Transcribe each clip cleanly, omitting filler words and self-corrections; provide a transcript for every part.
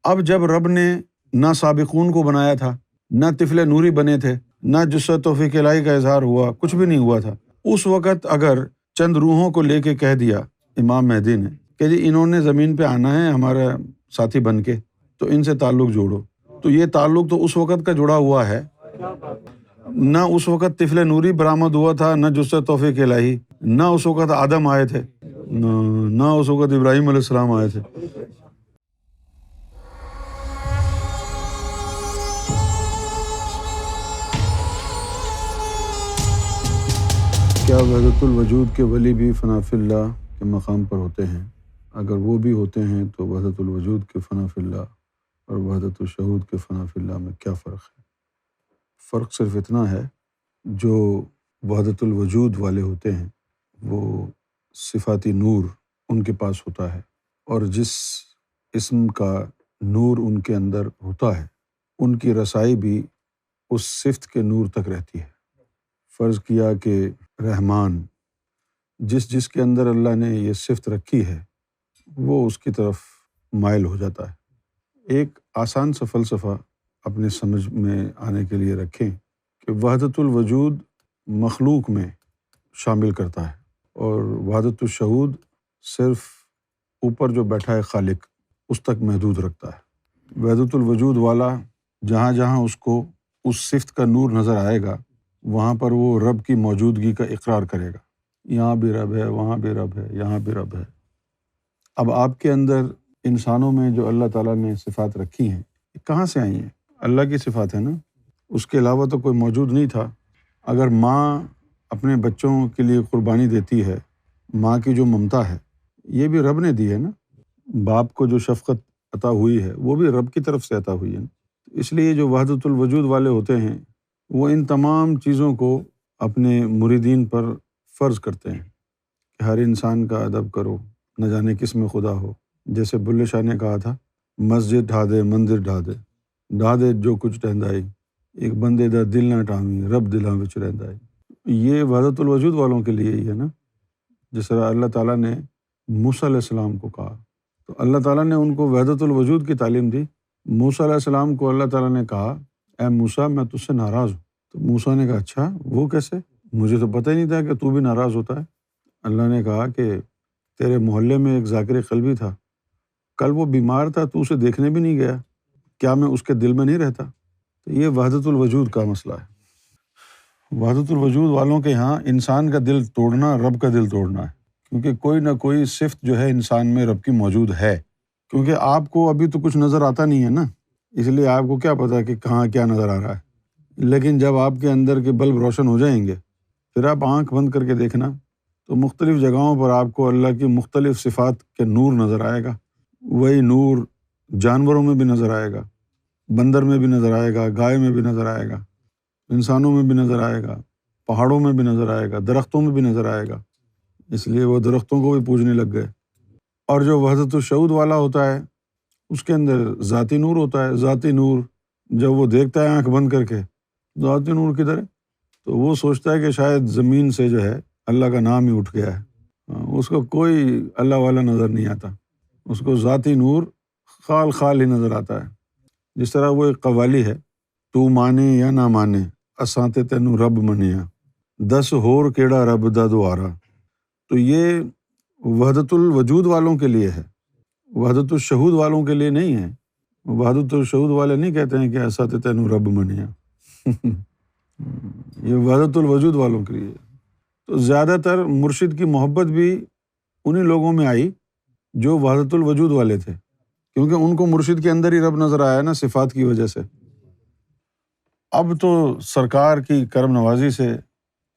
اب جب رب نے نہ سابقون کو بنایا تھا، نہ طفل نوری بنے تھے، نہ جس سے توفیق الہی کا اظہار ہوا، کچھ بھی نہیں ہوا تھا، اس وقت اگر چند روحوں کو لے کے کہہ دیا امام مہدی نے کہ جی انہوں نے زمین پہ آنا ہے ہمارا ساتھی بن کے، تو ان سے تعلق جوڑو، تو یہ تعلق تو اس وقت کا جڑا ہوا ہے، نہ اس وقت طفل نوری برآمد ہوا تھا، نہ جس سے توفیق الہی، نہ اس وقت آدم آئے تھے، نہ اس وقت ابراہیم علیہ السلام آئے تھے۔ کیا وحدت الوجود کے ولی بھی فنا فی اللہ کے مقام پر ہوتے ہیں؟ اگر وہ بھی ہوتے ہیں تو وحدت الوجود کے فنا فی اللہ اور وحدت الشہود کے فنا فی اللہ میں کیا فرق ہے؟ فرق صرف اتنا ہے، جو وحدت الوجود والے ہوتے ہیں وہ صفاتی نور ان کے پاس ہوتا ہے، اور جس اسم کا نور ان کے اندر ہوتا ہے ان کی رسائی بھی اس صفت کے نور تک رہتی ہے۔ فرض کیا کہ رحمان، جس کے اندر اللہ نے یہ صفت رکھی ہے وہ اس کی طرف مائل ہو جاتا ہے۔ ایک آسان سا فلسفہ اپنے سمجھ میں آنے کے لیے رکھیں کہ وحدت الوجود مخلوق میں شامل کرتا ہے، اور وحدت الشہود صرف اوپر جو بیٹھا ہے خالق اس تک محدود رکھتا ہے۔ وحدت الوجود والا جہاں جہاں اس کو اس صفت کا نور نظر آئے گا وہاں پر وہ رب کی موجودگی کا اقرار کرے گا، یہاں بھی رب ہے، وہاں بھی رب ہے، یہاں بھی رب ہے۔ اب آپ کے اندر انسانوں میں جو اللہ تعالیٰ نے صفات رکھی ہیں یہ کہاں سے آئی ہیں؟ اللہ کی صفات ہے نا، اس کے علاوہ تو کوئی موجود نہیں تھا۔ اگر ماں اپنے بچوں کے لیے قربانی دیتی ہے، ماں کی جو ممتا ہے یہ بھی رب نے دی ہے نا، باپ کو جو شفقت عطا ہوئی ہے وہ بھی رب کی طرف سے عطا ہوئی ہے نا۔ اس لیے جو وحدت الوجود والے ہوتے ہیں وہ ان تمام چیزوں کو اپنے مریدین پر فرض کرتے ہیں کہ ہر انسان کا ادب کرو، نہ جانے کس میں خدا ہو۔ جیسے بلے شاہ نے کہا تھا، مسجد ڈھا دے مندر ڈھا دے جو کچھ ٹہندائی، ایک بندے دا دل نہ ٹامی رب دلاں وچ رہندائی۔ یہ وحدت الوجود والوں کے لیے ہی ہے نا۔ جس طرح اللہ تعالیٰ نے موسیٰ علیہ السلام کو کہا تو اللہ تعالیٰ نے ان کو وحدت الوجود کی تعلیم دی۔ موسیٰ علیہ السلام کو اللہ تعالیٰ نے کہا، اے موسیٰ میں تجھ سے ناراض ہوں۔ تو موسیٰ نے کہا اچھا وہ کیسے؟ مجھے تو پتہ ہی نہیں تھا کہ تو بھی ناراض ہوتا ہے۔ اللہ نے کہا کہ تیرے محلے میں ایک ذاکر قلبی تھا، کل وہ بیمار تھا تو اسے دیکھنے بھی نہیں گیا، کیا میں اس کے دل میں نہیں رہتا؟ تو یہ وحدت الوجود کا مسئلہ ہے۔ وحدت الوجود والوں کے ہاں انسان کا دل توڑنا رب کا دل توڑنا ہے، کیونکہ کوئی نہ کوئی صفت جو ہے انسان میں رب کی موجود ہے، کیونکہ آپ کو ابھی تو کچھ نظر آتا نہیں ہے نا، اس لیے آپ کو کیا پتہ کہ کہاں کیا نظر آ رہا ہے۔ لیکن جب آپ کے اندر کے بلب روشن ہو جائیں گے پھر آپ آنکھ بند کر کے دیکھنا تو مختلف جگہوں پر آپ کو اللہ کی مختلف صفات کے نور نظر آئے گا۔ وہی نور جانوروں میں بھی نظر آئے گا، بندر میں بھی نظر آئے گا، گائے میں بھی نظر آئے گا، انسانوں میں بھی نظر آئے گا، پہاڑوں میں بھی نظر آئے گا، درختوں میں بھی نظر آئے گا۔ اس لیے وہ درختوں کو بھی پوجنے لگ گئے۔ اور جو وحدت الشہود والا ہوتا ہے اس کے اندر ذاتی نور ہوتا ہے۔ ذاتی نور جب وہ دیکھتا ہے آنکھ بند کر کے، ذاتی نور کدھر ہے؟ تو وہ سوچتا ہے کہ شاید زمین سے جو ہے اللہ کا نام ہی اٹھ گیا ہے، اس کو کوئی اللہ والا نظر نہیں آتا، اس کو ذاتی نور خال ہی نظر آتا ہے۔ جس طرح وہ ایک قوالی ہے، تو مانے یا نہ مانے اساں تے تینوں رب منیا، دس ہور کیڑا رب دا دوارا۔ تو یہ وحدت الوجود والوں کے لیے ہے، وحدت الشہود والوں کے لیے نہیں ہے۔ وحدت الشہود والے نہیں کہتے ہیں کہ ایسا تے تینوں رب منیا یہ وحدت الوجود والوں کے لیے۔ تو زیادہ تر مرشد کی محبت بھی انہی لوگوں میں آئی جو وحدت الوجود والے تھے، کیونکہ ان کو مرشد کے اندر ہی رب نظر آیا نا صفات کی وجہ سے۔ اب تو سرکار کی کرم نوازی سے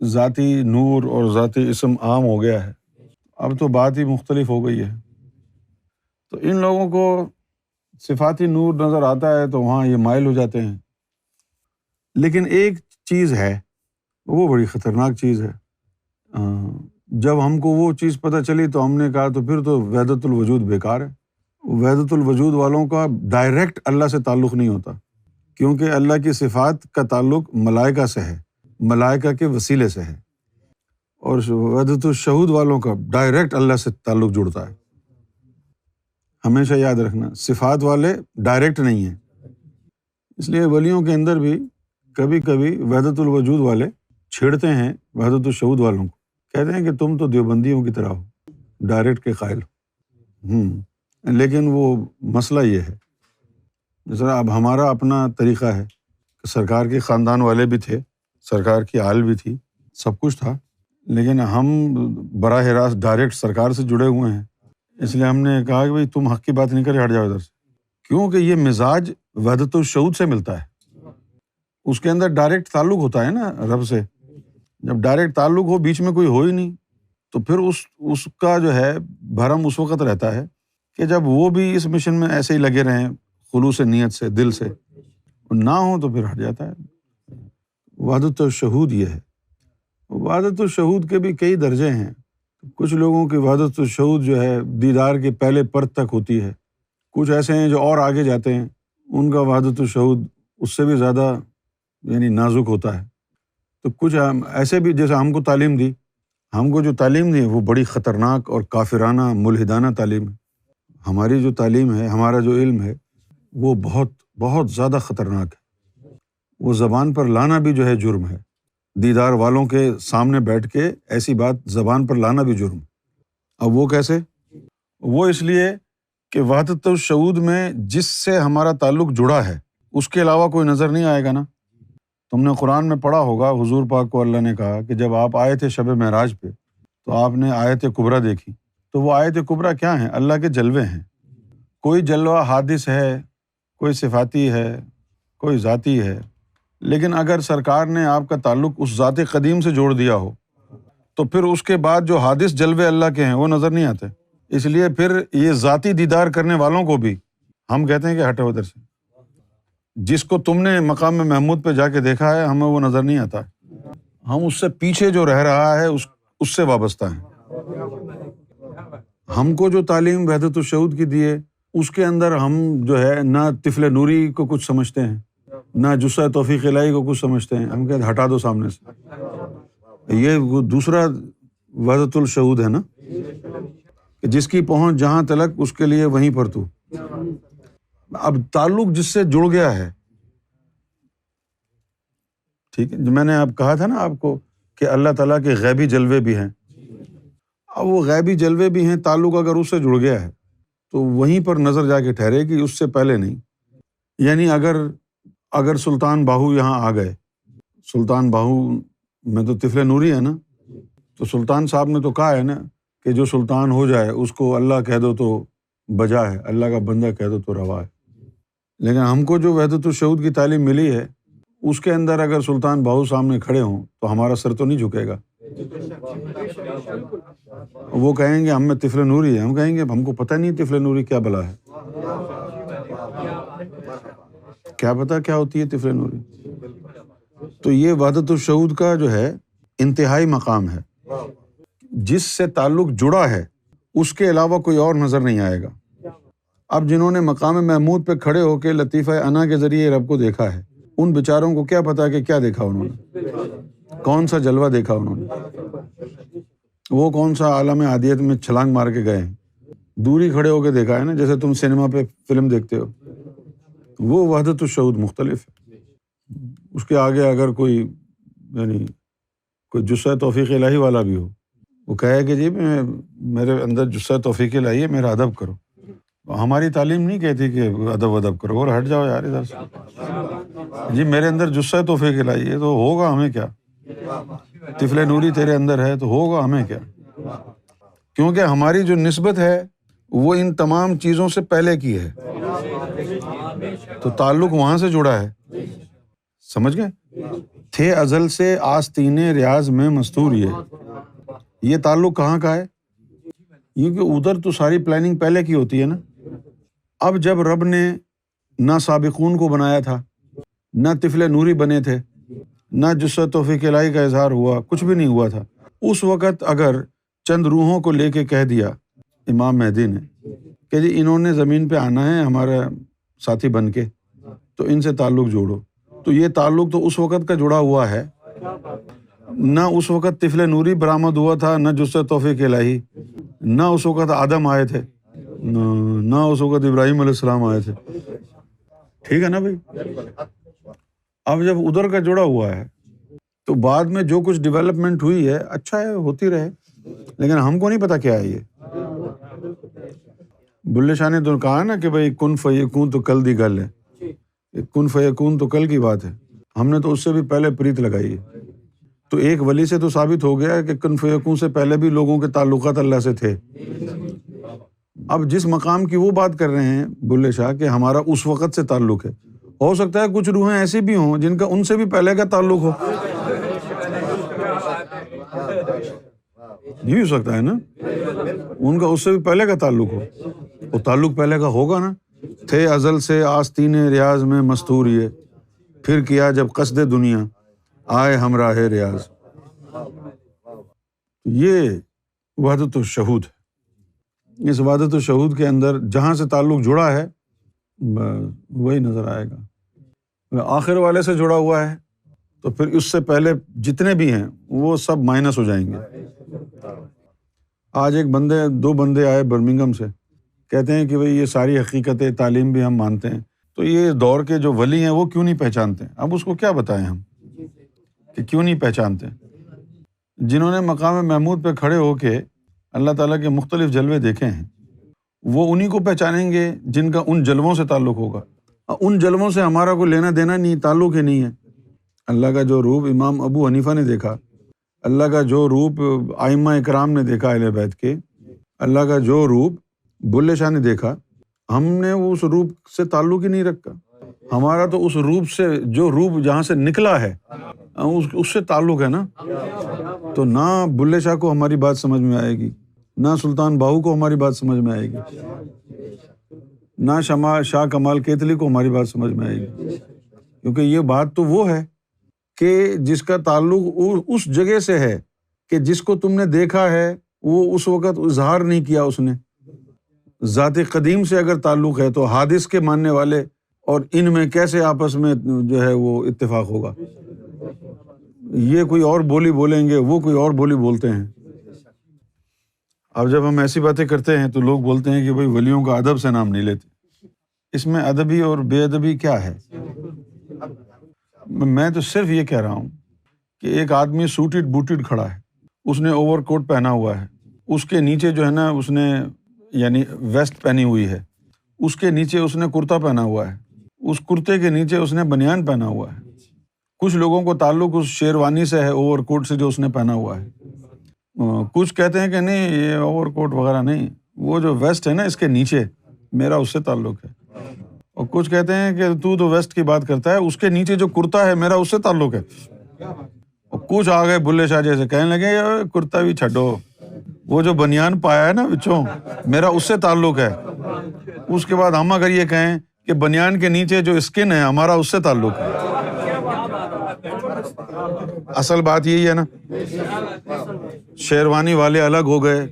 ذاتی نور اور ذاتی اسم عام ہو گیا ہے، اب تو بات ہی مختلف ہو گئی ہے۔ تو ان لوگوں کو صفاتی نور نظر آتا ہے تو وہاں یہ مائل ہو جاتے ہیں۔ لیکن ایک چیز ہے، وہ بڑی خطرناک چیز ہے۔ جب ہم کو وہ چیز پتہ چلی تو ہم نے کہا تو پھر تو وحدت الوجود بیکار ہے۔ وحدت الوجود والوں کا ڈائریکٹ اللہ سے تعلق نہیں ہوتا، کیونکہ اللہ کی صفات کا تعلق ملائکہ سے ہے، ملائکہ کے وسیلے سے ہے، اور وحدت الشہود والوں کا ڈائریکٹ اللہ سے تعلق جڑتا ہے۔ ہمیشہ یاد رکھنا، صفات والے ڈائریکٹ نہیں ہیں، اس لیے ولیوں کے اندر بھی کبھی کبھی وحدت الوجود والے چھیڑتے ہیں وحدت الشہود والوں کو، کہتے ہیں کہ تم تو دیوبندیوں کی طرح ہو، ڈائریکٹ کے قائل ہو۔ لیکن وہ مسئلہ یہ ہے، جیسا اب ہمارا اپنا طریقہ ہے کہ سرکار کے خاندان والے بھی تھے، سرکار کی آل بھی تھی، سب کچھ تھا، لیکن ہم براہ راست ڈائریکٹ سرکار سے جڑے ہوئے ہیں، اس لیے ہم نے کہا کہ بھائی تم حق کی بات نہیں کرے، ہٹ جاؤ ادھر سے، کیونکہ یہ مزاج وحدت الشہود سے ملتا ہے، اس کے اندر ڈائریکٹ تعلق ہوتا ہے نا رب سے، جب ڈائریکٹ تعلق ہو، بیچ میں کوئی ہو ہی نہیں، تو پھر اس کا جو ہے بھرم اس وقت رہتا ہے کہ جب وہ بھی اس مشن میں ایسے ہی لگے رہیں خلوص نیت سے، دل سے، نہ ہو تو پھر ہٹ جاتا ہے۔ وحدت الشہود یہ ہے۔ وحدت الشہود کے بھی کئی درجے ہیں، کچھ لوگوں کی وحدت الشہود جو ہے دیدار کے پہلے پرت تک ہوتی ہے، کچھ ایسے ہیں جو اور آگے جاتے ہیں، ان کا وحدت الشہود اس سے بھی زیادہ یعنی نازک ہوتا ہے۔ تو کچھ ایسے بھی جیسے ہم کو تعلیم دی، ہم کو جو تعلیم دی وہ بڑی خطرناک اور کافرانہ ملحدانہ تعلیم ہے۔ ہماری جو تعلیم ہے، ہمارا جو علم ہے، وہ بہت بہت زیادہ خطرناک ہے، وہ زبان پر لانا بھی جو ہے جرم ہے، دیدار والوں کے سامنے بیٹھ کے ایسی بات زبان پر لانا بھی جرم ہے۔ اب وہ کیسے؟ وہ اس لیے کہ وحدت الشہود میں جس سے ہمارا تعلق جڑا ہے اس کے علاوہ کوئی نظر نہیں آئے گا نا۔ تم نے قرآن میں پڑھا ہوگا، حضور پاک کو اللہ نے کہا کہ جب آپ آئے تھے شب معراج پہ تو آپ نے آیت کبریٰ دیکھی، تو وہ آیت کبریٰ کیا ہیں؟ اللہ کے جلوے ہیں۔ کوئی جلوہ حادث ہے، کوئی صفاتی ہے، کوئی ذاتی ہے، لیکن اگر سرکار نے آپ کا تعلق اس ذات قدیم سے جوڑ دیا ہو تو پھر اس کے بعد جو حادث جلوے اللہ کے ہیں وہ نظر نہیں آتے، اس لیے پھر یہ ذاتی دیدار کرنے والوں کو بھی ہم کہتے ہیں کہ ہٹو ادھر سے، جس کو تم نے مقام محمود پہ جا کے دیکھا ہے ہمیں وہ نظر نہیں آتا، ہم اس سے پیچھے جو رہ رہا ہے اس سے وابستہ ہیں۔ ہم کو جو تعلیم وحدت الشہود کی دی ہے اس کے اندر ہم جو ہے نہ طفل نوری کو کچھ سمجھتے ہیں، نہ جثہ توفیق الہی کو کچھ سمجھتے ہیں، ہم کہتے ہیں ہٹا دو سامنے سے۔ یہ وہ دوسرا وحدت الشہود ہے نا، کہ جس کی پہنچ جہاں تلک اس کے لیے وہیں پر تو۔ اب تعلق جس سے جڑ گیا ہے، ٹھیک ہے، میں نے اب کہا تھا نا آپ کو کہ اللہ تعالیٰ کے غیبی جلوے بھی ہیں، اب وہ غیبی جلوے بھی ہیں، تعلق اگر اس سے جڑ گیا ہے تو وہیں پر نظر جا کے ٹھہرے گی، اس سے پہلے نہیں۔ یعنی اگر سلطان باہو یہاں آ گئے، سلطان باہو میں تو طفل نوری ہے نا، تو سلطان صاحب نے تو کہا ہے نا کہ جو سلطان ہو جائے اس کو اللہ کہہ دو تو بجا ہے، اللہ کا بندہ کہہ دو تو روا ہے۔ لیکن ہم کو جو وحدت الشہود کی تعلیم ملی ہے اس کے اندر اگر سلطان باہو سامنے کھڑے ہوں تو ہمارا سر تو نہیں جھکے گا، وہ کہیں گے ہم میں طفل نوری ہے، ہم کہیں گے ہم کو پتہ نہیں طفل نوری کیا بلا ہے، کیا پتہ کیا ہوتی ہے طفل نوری۔ تو یہ وحدت الشہود کا جو ہے انتہائی مقام ہے، جس سے تعلق جڑا ہے اس کے علاوہ کوئی اور نظر نہیں آئے گا۔ اب جنہوں نے مقام محمود پہ کھڑے ہو کے لطیفہ انا کے ذریعے رب کو دیکھا ہے، ان بیچاروں کو کیا پتا کہ کیا دیکھا انہوں نے، کون سا جلوہ دیکھا انہوں نے، وہ کون سا عالم عادیت میں چھلانگ مار کے گئے ہیں، دوری کھڑے ہو کے دیکھا ہے نا، جیسے تم سنیما پہ فلم دیکھتے ہو۔ وہ وحدت الشہود مختلف ہے، اس کے آگے اگر کوئی یعنی کوئی جثہ توفیق الہی والا بھی ہو، وہ کہے کہ جی میرے اندر جثہ توفیق الہی ہے، میرا ادب کرو، ہماری تعلیم نہیں کہتی کہ ادب کرو، اور ہٹ جاؤ یار ادھر سے، جی میرے اندر جثہ توفیق الہی ہے تو ہوگا ہمیں کیا، طفل نوری تیرے اندر ہے تو ہوگا ہمیں کیا، کیونکہ ہماری جو نسبت ہے وہ ان تمام چیزوں سے پہلے کی ہے، تو تعلق وہاں سے جڑا ہے، سمجھ گئے؟ تھے ازل سے آستین ریاض میں مستور، یہ تعلق کہاں کا ہے؟ کیونکہ ادھر تو ساری پلاننگ پہلے کی ہوتی ہے نا۔ اب جب رب نے نہ سابقون کو بنایا تھا، نہ طفل نوری بنے تھے، نہ جثہ توفیق الہی کا اظہار ہوا، کچھ بھی نہیں ہوا تھا، اس وقت اگر چند روحوں کو لے کے کہہ دیا امام مہدی نے کہ جی انہوں نے زمین پہ آنا ہے ہمارا ساتھی بن کے، تو ان سے تعلق جوڑو، تو یہ تعلق تو اس وقت کا جڑا ہوا ہے، نہ اس وقت طفل نوری برآمد ہوا تھا، نہ جثہ توفیق الہی، نہ اس وقت آدم آئے تھے، نہ اس وقت ابراہیم علیہ السلام آئے تھے. ٹھیک ہے نا بھائی. اب جب ادھر کا جڑا ہوا ہے تو بعد میں جو کچھ ڈیولپمنٹ ہوئی ہے اچھا ہے, ہوتی رہے, لیکن ہم کو نہیں پتا کیا ہے یہ. بلے شاہ نے تو کہا نا کہ بھائی کن فیکون تو کل دی گل ہے. کن فیکون تو کل کی بات ہے, ہم نے تو اس سے بھی پہلے پریت لگائی ہے. تو ایک ولی سے تو ثابت ہو گیا کہ کن فیکون سے پہلے بھی لوگوں کے تعلقات اللہ سے تھے. اب جس مقام کی وہ بات کر رہے ہیں بلے شاہ کہ ہمارا اس وقت سے تعلق ہے, ہو سکتا ہے کچھ روحیں ایسی بھی ہوں جن کا ان سے بھی پہلے کا تعلق ہو. یہ ہو سکتا ہے نا, ان کا اس سے بھی پہلے کا تعلق ہو. وہ تعلق پہلے کا ہوگا نا. تھے ازل سے آستین ریاض میں مستور یہ, پھر کیا جب قصد دنیا آئے ہمراہ ریاض. یہ وحدت الشہود ہے. اس وحدت الشہود کے اندر جہاں سے تعلق جڑا ہے وہی نظر آئے گا. آخر والے سے جڑا ہوا ہے تو پھر اس سے پہلے جتنے بھی ہیں وہ سب مائنس ہو جائیں گے. آج دو بندے آئے برمنگھم سے, کہتے ہیں کہ بھئی یہ ساری حقیقت تعلیم بھی ہم مانتے ہیں, تو یہ دور کے جو ولی ہیں وہ کیوں نہیں پہچانتے. اب اس کو کیا بتائیں ہم کہ کیوں نہیں پہچانتے. جنہوں نے مقام محمود پہ کھڑے ہو کے اللہ تعالیٰ کے مختلف جلوے دیکھے ہیں وہ انہی کو پہچانیں گے جن کا ان جلووں سے تعلق ہوگا. ان جلووں سے ہمارا کوئی لینا دینا نہیں, تعلق ہی نہیں ہے. اللہ کا جو روپ امام ابو حنیفہ نے دیکھا, اللہ کا جو روپ ائمہ اکرام نے دیکھا اہل بیت کے, اللہ کا جو روپ بلے شاہ نے دیکھا, ہم نے اس روپ سے تعلق ہی نہیں رکھا. ہمارا تو اس روپ سے, جو روپ جہاں سے نکلا ہے اس سے تعلق ہے نا. تو نہ بلے شاہ کو ہماری بات سمجھ میں آئے گی, نہ سلطان باہو کو ہماری بات سمجھ میں آئے گی, نہ شاہ کمال کیتلی کو ہماری بات سمجھ میں آئے گی. کیونکہ یہ بات تو وہ ہے کہ جس کا تعلق اس جگہ سے ہے کہ جس کو تم نے دیکھا ہے وہ اس وقت اظہار نہیں کیا اس نے. ذات قدیم سے اگر تعلق ہے تو حادث کے ماننے والے اور ان میں کیسے آپس میں جو ہے وہ اتفاق ہوگا. یہ کوئی اور بولی بولیں گے, وہ کوئی اور بولی بولتے ہیں. اب جب ہم ایسی باتیں کرتے ہیں تو لوگ بولتے ہیں کہ بھائی ولیوں کا ادب سے نام نہیں لیتے. اس میں ادبی اور بے ادبی کیا ہے؟ میں تو صرف یہ کہہ رہا ہوں کہ ایک آدمی سوٹڈ بوٹڈ کھڑا ہے, اس نے اوور کوٹ پہنا ہوا ہے, اس کے نیچے جو ہے نا اس نے یعنی ویسٹ پہنی ہوئی ہے, اس کے نیچے اس نے کرتا پہنا ہوا ہے, اس کرتے کے نیچے اس نے بنیان پہنا ہوا ہے. کچھ لوگوں کو تعلق اس شیروانی سے ہے, اوور کوٹ سے جو اس نے پہنا ہوا ہے. کچھ کہتے ہیں کہ نہیں یہ اوور کوٹ وغیرہ نہیں, وہ جو ویسٹ ہے نا اس کے نیچے میرا اس سے تعلق ہے. اور کچھ کہتے ہیں کہ تو ویسٹ کی بات کرتا ہے, اس کے نیچے جو کرتا ہے میرا اس سے تعلق ہے. اور کچھ آ گئے بلے شاہ جیسے کہنے لگے کرتا بھی چھڈو, وہ جو بنیان پایا ہے نا بچوں میرا اس سے تعلق ہے. اس کے بعد ہم اگر یہ کہیں کہ بنیان کے نیچے جو اسکن ہے ہمارا اس سے تعلق ہے. اصل بات یہی ہے نا, شیروانی والے الگ ہو گئے,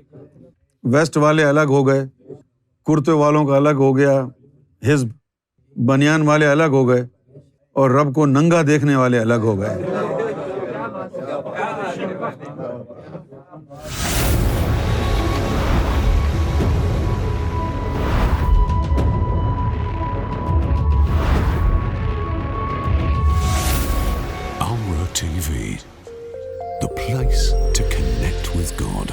ویسٹ والے الگ ہو گئے, کرتے والوں کا الگ ہو گیا حزب, بنیان والے الگ ہو گئے, اور رب کو ننگا دیکھنے والے الگ ہو گئے. TV, the place to connect with God.